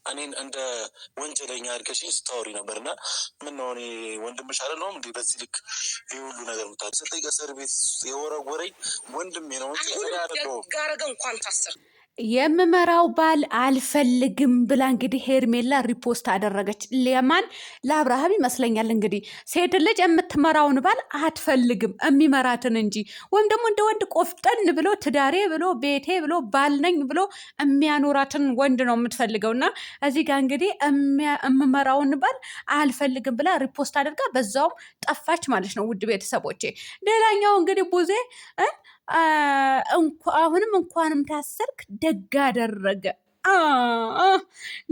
እኔን እንደ ወንጀለኛ አድርገሽኝ ስታወሪ ነበርና ምን ነው እኔ ወንድምሽ አይደለሁም እንዴ? በዚህ ልክ ይህ ሁሉ ነገር ምታስጠይቅ እስር ቤት የወረወረኝ ወንድሜ ነው እንጂ እኔ አይደለሁም። ጋረገ እንኳን ታሰር የምመራው ባል አልፈልግም ብላ እንግዲህ ሄርሜላ ሪፖስት አደረገች። ለማን? ለአብርሃም ይመስለኛል። እንግዲህ ሴት ልጅ የምትመራውን ባል አትፈልግም የሚመራትን እንጂ፣ ወይም ደግሞ እንደ ወንድ ቆፍጠን ብሎ ትዳሬ ብሎ ቤቴ ብሎ ባል ነኝ ብሎ የሚያኖራትን ወንድ ነው የምትፈልገው። እና እዚህ ጋር እንግዲህ የምመራውን ባል አልፈልግም ብላ ሪፖስት አድርጋ በዛውም ጠፋች ማለት ነው። ውድ ቤተሰቦቼ፣ ሌላኛው እንግዲህ ቡዜ አሁንም እንኳንም ታሰርክ ደግ አደረገ።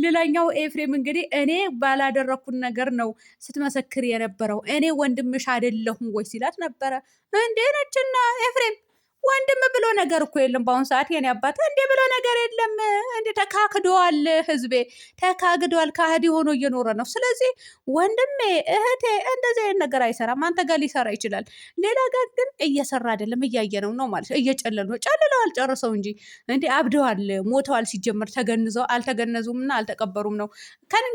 ሌላኛው ኤፍሬም እንግዲህ እኔ ባላደረኩን ነገር ነው ስትመሰክር የነበረው፣ እኔ ወንድምሽ አይደለሁም ወይ ሲላት ነበረ። እንዴ ነችና ኤፍሬም ወንድም ብሎ ነገር እኮ የለም በአሁኑ ሰዓት የኔ አባት፣ እንዴ ብሎ ነገር የለም። እንዴ ተካክደዋል፣ ህዝቤ ተካክደዋል። ካህዲ ሆኖ እየኖረ ነው። ስለዚህ ወንድሜ እህቴ እንደዚህ አይነት ነገር አይሰራም። አንተ ጋር ሊሰራ ይችላል፣ ሌላ ጋር ግን እየሰራ አይደለም። እያየነው ነው ማለት እየጨለሉ ነው። ጨልለዋል ጨርሰው እንጂ እንዴ አብደዋል፣ ሞተዋል። ሲጀመር ተገንዘው አልተገነዙም እና አልተቀበሩም ነው፣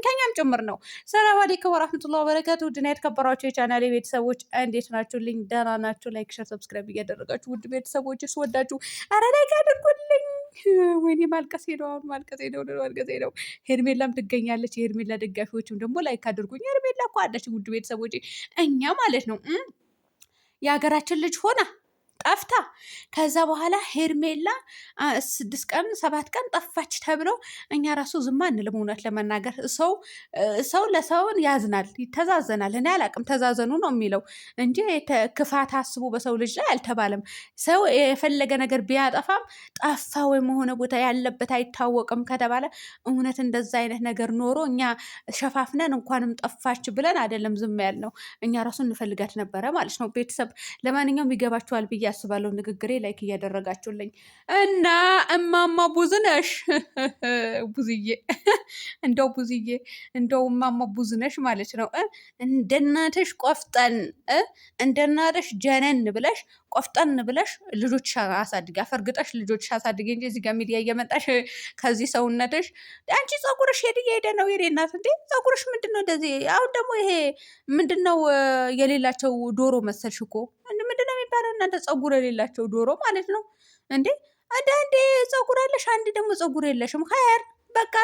ከኛም ጭምር ነው። ሰላም አለይኩም ወራህመቱላሂ ወበረካቱ። ውድና የተከበራችሁ የቻናሌ ቤተሰቦች እንዴት ናችሁልኝ? ደህና ናችሁ? ላይክ ሸር ሰብስክራይብ እያደረጋችሁ ውድ ቤተሰቦች ስወዳችሁ ኧረ ላይክ አድርጉልኝ። ወይኔ ማልቀሴ ነው፣ አሁን ማልቀሴ ነው። ሄርሜላም ትገኛለች። የሄርሜላ ደጋፊዎችም ደግሞ ላይክ አድርጉኝ። ሄርሜላ እኮ አለች ውድ ቤተሰቦች። እኛ ማለት ነው የሀገራችን ልጅ ሆና ጠፍታ ከዛ በኋላ ሄርሜላ 6 ቀን 7 ቀን ጠፋች ተብሎ እኛ ራሱ ዝም አንልም። እውነት ለመናገር ሰው ለሰውን ያዝናል፣ ይተዛዘናል። እኔ አላቅም፣ ተዛዘኑ ነው የሚለው እንጂ ክፋት አስቡ በሰው ልጅ ላይ አልተባለም። ሰው የፈለገ ነገር ቢያጠፋም ጠፋ ወይም ሆነ ቦታ ያለበት አይታወቅም ከተባለ እውነት እንደዛ አይነት ነገር ኖሮ እኛ ሸፋፍነን እንኳንም ጠፋች ብለን አይደለም ዝም ያልነው። እኛ ራሱ እንፈልጋት ነበረ ማለት ነው። ቤተሰብ ለማንኛውም ይገባችኋል ብዬ አስባለሁ። ንግግሬ ላይክ እያደረጋችሁልኝ እና እማማ ቡዝነሽ ቡዝዬ እንደው ቡዝዬ እንደው እማማ ቡዝነሽ ማለት ነው። እንደናትሽ ቆፍጠን እንደናትሽ ጀነን ብለሽ ቆፍጠን ብለሽ ልጆች አሳድጊ፣ አፈርግጠሽ ልጆች አሳድጊ እንጂ እዚህ ጋር ሚዲያ እየመጣሽ ከዚህ ሰውነትሽ አንቺ ፀጉርሽ ሄደ ነው የኔ እናት። እንዴ ፀጉርሽ ምንድን ነው እንደዚህ? አሁን ደግሞ ይሄ ምንድን ነው የሌላቸው ዶሮ መሰልሽ እኮ ምንድነው የሚባለው እናንተ? ፀጉር የሌላቸው ዶሮ ማለት ነው እንዴ? አንድ ፀጉር አለሽ፣ አንድ ደግሞ ፀጉር የለሽም። ኸይር በቃ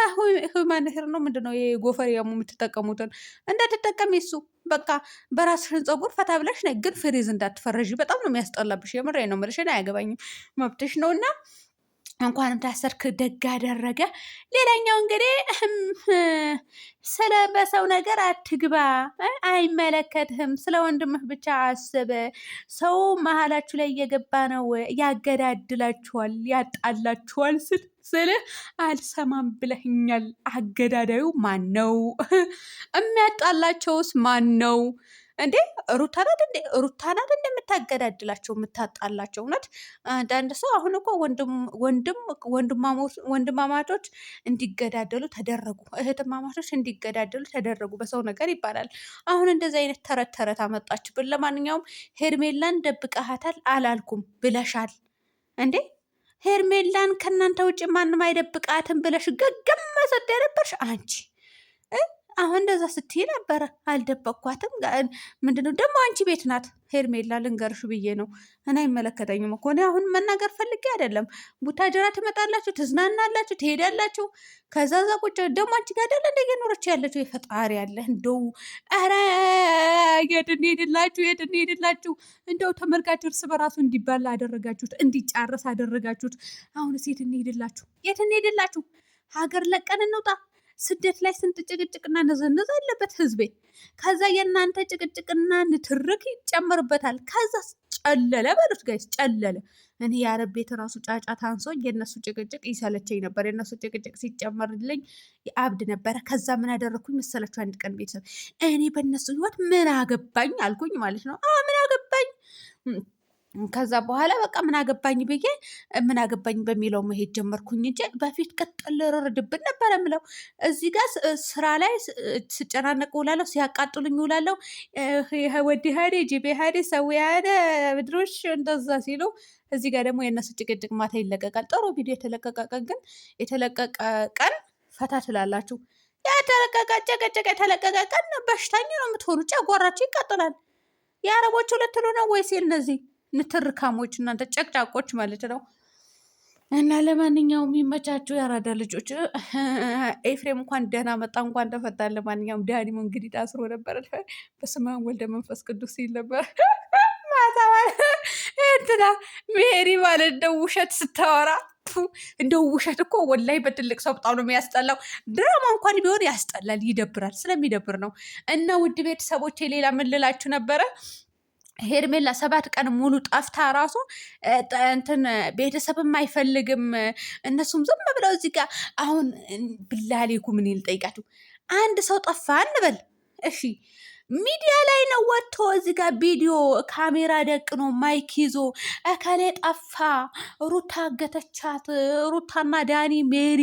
ሁማን ሄር ነው ምንድነው የጎፈር ያሙ የምትጠቀሙትን እንዳትጠቀሚ። እሱ በቃ በራስሽን ፀጉር ፈታ ብለሽ ነይ፣ ግን ፍሪዝ እንዳትፈረዥ። በጣም ነው የሚያስጠላብሽ። የምሬ ነው የምልሽ። አያገባኝም፣ መብትሽ ነው። እና እንኳንም ታሰርክ ደግ አደረገ። ሌላኛው እንግዲህ ስለ በሰው ነገር አትግባ፣ አይመለከትህም። ስለ ወንድምህ ብቻ አስብ። ሰው መሀላችሁ ላይ እየገባ ነው ያገዳድላችኋል፣ ያጣላችኋል ስልህ አልሰማም ብለህኛል። አገዳዳዩ ማን ነው? የሚያጣላቸውስ ማን ነው? እንዴ ሩታ ናት እንዴ? ሩታ ናት እንደምታገዳድላቸው የምታጣላቸው? እውነት አንዳንድ ሰው አሁን እኮ ወንድማማቾች እንዲገዳደሉ ተደረጉ፣ እህትማማቾች እንዲገዳደሉ ተደረጉ በሰው ነገር ይባላል። አሁን እንደዚህ አይነት ተረት ተረት አመጣችብን። ለማንኛውም ሄርሜላን ደብቀሃታል አላልኩም ብለሻል እንዴ? ሄርሜላን ከእናንተ ውጭ ማንም አይደብቃትም ብለሽ ገገም መሰጥ የነበርሽ አንቺ አሁን እንደዛ ስትይ ነበረ። አልደበቅኳትም። ምንድነው ደግሞ አንቺ ቤት ናት ሄርሜላ፣ ልንገርሽ ብዬ ነው። እና አይመለከተኝም እኮ እኔ አሁን መናገር ፈልጌ አይደለም። ቡታጀራ ትመጣላችሁ፣ ትዝናናላችሁ፣ ትሄዳላችሁ። ከዛ ዛ ቁጭ ደግሞ አንቺ ጋር አይደለ እንደ እየኖረች ያለችው። የፈጣሪ ያለ እንደው ኧረ የት እንሄድላችሁ? እንደው ተመልካች እርስ በራሱ እንዲባላ አደረጋችሁት፣ እንዲጫረስ አደረጋችሁት። አሁን የት እንሄድላችሁ? ሀገር ለቀን እንውጣ? ስደት ላይ ስንት ጭቅጭቅና ነዘነዝ አለበት ህዝቤ። ከዛ የእናንተ ጭቅጭቅና ንትርክ ይጨምርበታል። ከዛ ጨለለ በሉት ጋይስ፣ ጨለለ። እኔ የአረብ ቤት ራሱ ጫጫታ አንሶኝ የእነሱ ጭቅጭቅ ይሰለቸኝ ነበር። የእነሱ ጭቅጭቅ ሲጨመርልኝ አብድ ነበረ። ከዛ ምን አደረግኩኝ መሰላችሁ? አንድ ቀን ቤተሰብ እኔ በእነሱ ህይወት ምን አገባኝ አልኩኝ ማለት ነው። ምን አገባኝ። ከዛ በኋላ በቃ ምን አገባኝ ብዬ ምን አገባኝ በሚለው መሄድ ጀመርኩኝ እንጂ በፊት ቀጥል ርድብን ነበረ ምለው። እዚህ ጋር ስራ ላይ ስጨናነቅ ውላለሁ፣ ሲያቃጥሉኝ ውላለሁ። ወዲ ሀዴ ጂቤ ሀዴ ሰው ያደ ምድሮች እንደዛ ሲሉ፣ እዚህ ጋር ደግሞ የእነሱ ጭቅጭቅ ማታ ይለቀቃል። ጥሩ ቪዲዮ የተለቀቀ ቀን ፈታ ትላላችሁ። ያተለቀቀ ጨቀጨቀ የተለቀቀ ቀን በሽተኛ ነው የምትሆኑ። ጨጓራችሁ ይቃጠላል። የአረቦቹ ልትሉ ነው ወይስ እነዚህ ንትርካሞች እናንተ ጨቅጫቆች ማለት ነው? እና ለማንኛውም የሚመቻቸው ያራዳ ልጆች። ኤፍሬም እንኳን ደህና መጣ፣ እንኳን ተፈታ። ለማንኛውም ዳኒም እንግዲህ ታስሮ ነበር። በስመ አብ ወልደ መንፈስ ቅዱስ ሲል ነበር ማታ እንትና ሜሪ ማለት እንደው ውሸት ስታወራ እንደው ውሸት እኮ ወላይ በትልቅ ሰው በጣም ነው የሚያስጠላው። ድራማ እንኳን ቢሆን ያስጠላል፣ ይደብራል። ስለሚደብር ነው። እና ውድ ቤተሰቦቼ ሌላ ምን ልላችሁ ነበረ? ሄርሜላ 7 ቀን ሙሉ ጠፍታ ራሱ እንትን ቤተሰብም አይፈልግም። እነሱም ዝም ብለው እዚህ ጋር አሁን ብላሌኩ ምን ልጠይቃችሁ፣ አንድ ሰው ጠፋ እንበል እሺ፣ ሚዲያ ላይ ነው ወጥቶ እዚህ ጋር ቪዲዮ ካሜራ ደቅኖ ማይክ ይዞ እከሌ ጠፋ፣ ሩታ አገተቻት፣ ሩታና ዳኒ ሜሪ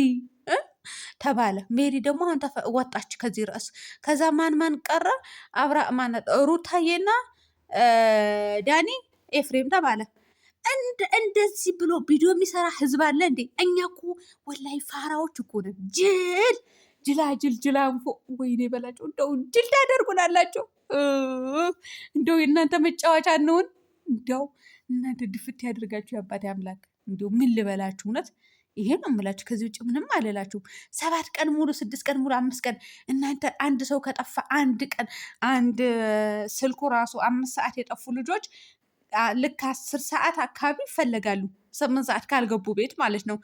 ተባለ። ሜሪ ደግሞ አሁን ወጣች ከዚህ ርዕስ። ከዛ ማን ቀረ? አብራ ማነት ሩታዬና ዳኒ ኤፍሬም ተባለ። እንደዚህ ብሎ ቪዲዮ የሚሰራ ህዝብ አለ እንዴ? እኛ እኮ ወላይ ፋራዎች እኮ ነን። ጅላንፎ ወይኔ በላቸው። እንደው ጅል ታደርጉናላቸው። እንደው የእናንተ መጫወቻ እንሆን። እንደው እናንተ ድፍት ያደርጋችሁ የአባቴ አምላክ። እንደው ምን ልበላችሁ? እውነት ይሄ ነው የምላችሁ። ከዚህ ውጭ ምንም አልላችሁም። 7 ቀን ሙሉ 6 ቀን ሙሉ 5 ቀን እናንተ አንድ ሰው ከጠፋ አንድ ቀን አንድ ስልኩ ራሱ 5 ሰዓት የጠፉ ልጆች ልክ 10 ሰዓት አካባቢ ይፈለጋሉ። 8 ሰዓት ካልገቡ ቤት ማለት ነው።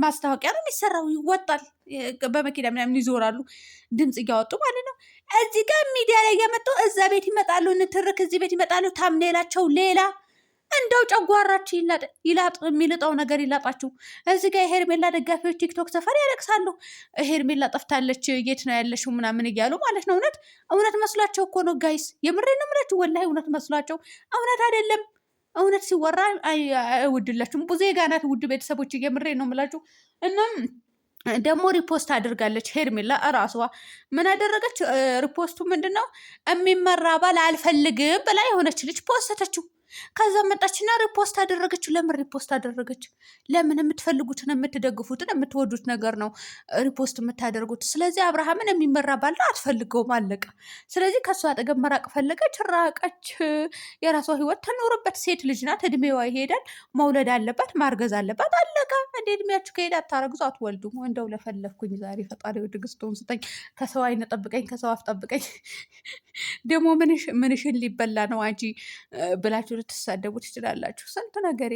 ማስታወቂያ ነው የሚሰራው፣ ይወጣል። በመኪና ምናምን ይዞራሉ ድምፅ እያወጡ ማለት ነው። እዚህ ጋር ሚዲያ ላይ እያመጡ እዛ ቤት ይመጣሉ፣ ንትርክ እዚህ ቤት ይመጣሉ። ታምኔላቸው ሌላ። እንደው ጨጓራችሁ ይላጥ፣ የሚልጠው ነገር ይላጣችሁ። እዚህ ጋር የሄርሜላ ደጋፊዎች ቲክቶክ ሰፈር ያለቅሳሉ። ሄርሜላ ጠፍታለች፣ የት ነው ያለሽው ምናምን እያሉ ማለት ነው። እውነት መስሏቸው እኮ ነው ጋይስ፣ የምሬን ነው የምላችሁ። ወላሂ እውነት መስሏቸው፣ እውነት አይደለም። እውነት ሲወራ አይወድላችሁም። ቡዜ ጋናት ውድ ቤተሰቦች፣ የምሬን ነው የምላችሁ። እናም ደግሞ ሪፖስት አድርጋለች ሄርሜላ እራሷ። ምን አደረገች? ሪፖስቱ ምንድን ነው? የሚመራ ባል አልፈልግም ብላ የሆነች ልጅ ፖስተችው። ከዛ መጣችና ሪፖስት አደረገችው። ለምን ሪፖስት አደረገች? ለምን? የምትፈልጉትን የምትደግፉትን የምትወዱት ነገር ነው ሪፖስት የምታደርጉት። ስለዚህ አብርሃምን የሚመራ ባል አትፈልገውም፣ አለቀ። ስለዚህ ከእሱ አጠገብ መራቅ ፈለገች፣ ራቀች። የራሷ ህይወት ተኖረበት። ሴት ልጅ ናት፣ እድሜዋ ይሄዳል። መውለድ አለባት፣ ማርገዝ አለባት፣ አለቀ። እንደ እድሜያችሁ ከሄድ አታረግዙ፣ አትወልዱ። እንደው ለፈለግኩኝ ዛሬ ፈጣሪ ትዕግስቱን ስጠኝ። ከሰው አይነ ጠብቀኝ፣ ከሰው አፍ ጠብቀኝ። ደግሞ ምንሽን ሊበላ ነው አንቺ ብላችሁ ልትሳደቡ ትችላላችሁ። ስንት ነገሬ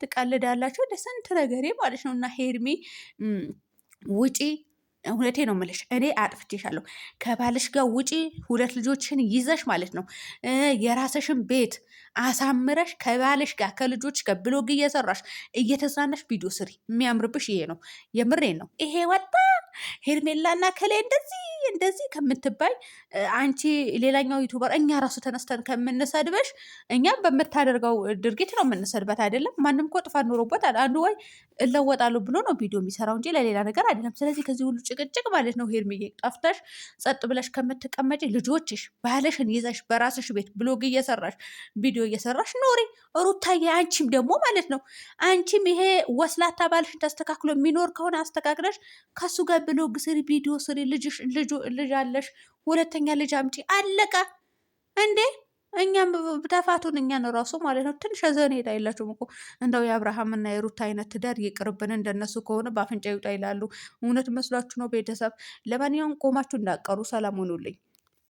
ትቀልዳላችሁ፣ እንደ ስንት ነገሬ ማለት ነው። እና ሄርሜ ውጪ፣ እውነቴ ነው የምልሽ። እኔ አጥፍቼሻለሁ። ከባልሽ ጋር ውጪ፣ 2 ልጆችሽን ይዘሽ ማለት ነው። የራስሽን ቤት አሳምረሽ ከባልሽ ጋር ከልጆች ጋር ብሎግ እየሰራሽ እየተዝናናሽ ቪዲዮ ስሪ። የሚያምርብሽ ይሄ ነው። የምሬን ነው። ይሄ ወጣ ሄርሜላና ከላይ እንደዚህ ከምትባይ አንቺ ሌላኛው ዩቱበር እኛ ራሱ ተነስተን ከምንሰድበሽ እኛ በምታደርገው ድርጊት ነው የምንሰድበት። አይደለም ማንም እኮ ጥፋት ኖሮበት አንዱ ወይ እለወጣለሁ ብሎ ነው ቪዲዮ የሚሰራው እንጂ ለሌላ ነገር አይደለም። ስለዚህ ከዚህ ሁሉ ጭቅጭቅ ማለት ነው ሄርሜዬ ጠፍተሽ ጸጥ ብለሽ ከምትቀመጪ ልጆችሽ ባለሽን ይዘሽ በራስሽ ቤት ብሎግ እየሰራሽ ቪዲዮ እየሰራሽ ኖሪ። ሩታዬ አንቺም ደግሞ ማለት ነው አንቺም ይሄ ወስላታ ባልሽን ተስተካክሎ የሚኖር ከሆነ አስተካክለሽ ከሱ ጋር ብሎግ ስሪ፣ ቪዲዮ ስሪ። ልጅ አለሽ፣ 2ኛ ልጅ አምጪ፣ አለቀ እንዴ። እኛም ተፋቱን፣ እኛን ራሱ ማለት ነው። ትንሽ ዘኔታ የላችሁም እኮ እንደው የአብርሃምና የሩታ አይነት ትዳር ይቅርብን። እንደነሱ ከሆነ በአፍንጫ ይውጣ ይላሉ። እውነት መስሏችሁ ነው ቤተሰብ? ለማንኛውም ቆማችሁ እንዳቀሩ ሰላም ሆኑልኝ።